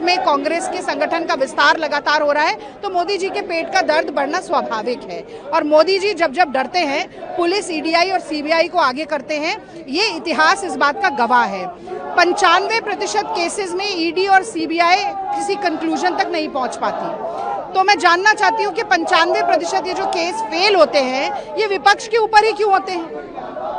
में कांग्रेस के संगठन का विस्तार लगातार हो रहा है तो मोदी जी के पेट का दर्द बढ़ना स्वाभाविक है। और मोदी जी जब जब डरते हैं, पुलिस, ईडीआई और सीबीआई को आगे करते हैं। ये इतिहास इस बात का गवाह है। 95% केसेस में ईडी और सीबीआई किसी कंक्लूजन तक नहीं पहुंच पाती। तो मैं जानना चाहती हूँ कि 95% ये जो केस फेल होते हैं, ये विपक्ष के ऊपर ही क्यों होते हैं?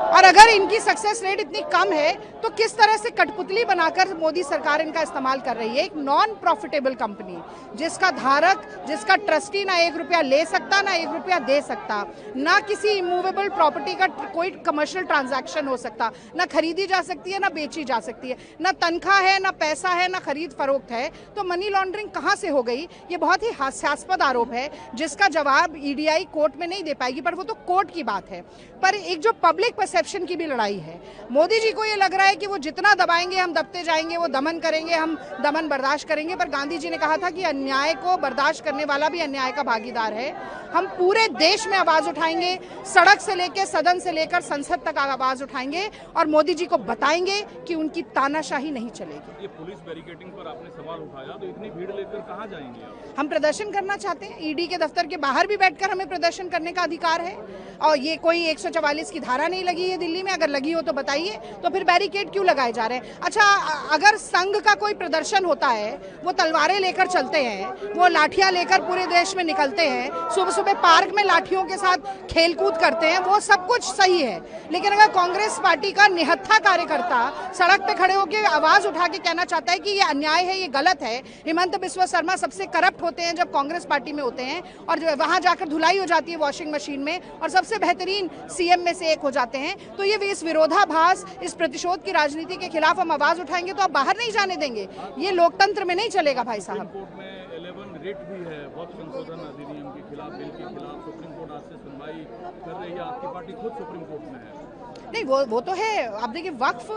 और अगर इनकी सक्सेस रेट इतनी कम है तो किस तरह से कठपुतली बनाकर मोदी सरकार इनका इस्तेमाल कर रही है। एक नॉन प्रॉफिटेबल कंपनी जिसका धारक, जिसका ट्रस्टी ना 1 रुपया ले सकता, ना 1 रुपया दे सकता, ना किसी इमूवेबल प्रॉपर्टी का कोई कमर्शियल ट्रांजैक्शन हो सकता, ना खरीदी जा सकती है, ना बेची जा सकती है, ना तनख्वाह है, ना पैसा है, ना खरीद फरोख्त है, तो मनी लॉन्ड्रिंग कहाँ से हो गई? ये बहुत ही हास्यास्पद आरोप है जिसका जवाब ईडीआई कोर्ट में नहीं दे पाएगी, पर वो तो कोर्ट की बात है। पर एक जो पब्लिक परसेप्शन की भी लड़ाई है, मोदी जी को ये लग रहा है कि वो जितना दबाएंगे हम दबते जाएंगे, वो दमन करेंगे, हम दमन बर्दाश्त करेंगे। पर गांधी जी ने कहा था कि अन्याय को बर्दाश्त करने वाला भी अन्याय का भागीदार है। हम पूरे देश में आवाज उठाएंगे, सड़क से लेकर सदन से लेकर संसद तक आवाज उठाएंगे और मोदी जी को बताएंगे कि उनकी तानाशाही नहीं चलेगी। ये पुलिस बैरिकेडिंग पर आपने सवाल उठाया, तो इतनी भीड़ लेकर कहाँ जाएंगे आप? हम प्रदर्शन करना चाहते हैं। ईडी के दफ्तर के बाहर भी बैठकर हमें प्रदर्शन करने का अधिकार है। और ये कोई 144 की धारा नहीं लगी है दिल्ली में, अगर लगी हो तो बताइए, तो फिर बैरिकेड क्यों लगाए जा रहे हैं? अच्छा, अगर संघ का कोई प्रदर्शन होता है, वो तलवारें लेकर चलते हैं, वो लाठियां लेकर पूरे देश में निकलते हैं, सुबह सुबह पार्क में लाठियों के साथ खेलकूद करते हैं, वो सब कुछ सही है। लेकिन अगर कांग्रेस पार्टी का निहत्था कार्यकर्ता सड़क पे खड़े होकर आवाज उठा के कहना चाहता है कि ये अन्याय है, ये गलत है, हेमंत बिस्वा शर्मा सबसे करप्ट होते हैं जब कांग्रेस पार्टी में होते हैं, और जो वहां जाकर धुलाई हो जाती है वॉशिंग मशीन में, और सबसे बेहतरीन सीएम में से एक हो जाते हैं, तो ये इस विरोधाभास, इस प्रतिशोध की राजनीति के खिलाफ हम आवाज उठाएंगे तो आप बाहर नहीं जाने देंगे। ये लोकतंत्र में नहीं चलेगा भाई साहब। कोर्ट में 11 रेट भी है, बहुत संशोधन अधिनियम के खिलाफ, बिल के खिलाफ सुप्रीम कोर्ट आज से सुनवाई कर रही है। आपकी पार्टी खुद सुप्रीम कोर्ट में है। नहीं, वो तो है। आप देखिए, वक्फ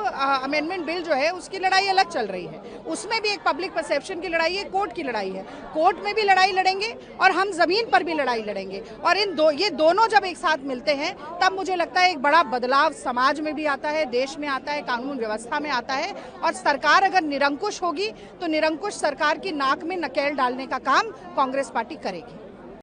अमेंडमेंट बिल जो है उसकी लड़ाई अलग चल रही है, उसमें भी एक पब्लिक परसेप्शन की लड़ाई है, कोर्ट की लड़ाई है। कोर्ट में भी लड़ाई लड़ेंगे और हम जमीन पर भी लड़ाई लड़ेंगे, और ये दोनों जब एक साथ मिलते हैं तब मुझे लगता है एक बड़ा बदलाव समाज में भी आता है, देश में आता है, कानून व्यवस्था में आता है। और सरकार अगर निरंकुश होगी तो निरंकुश सरकार की नाक में नकेल डालने का काम कांग्रेस पार्टी करेगी।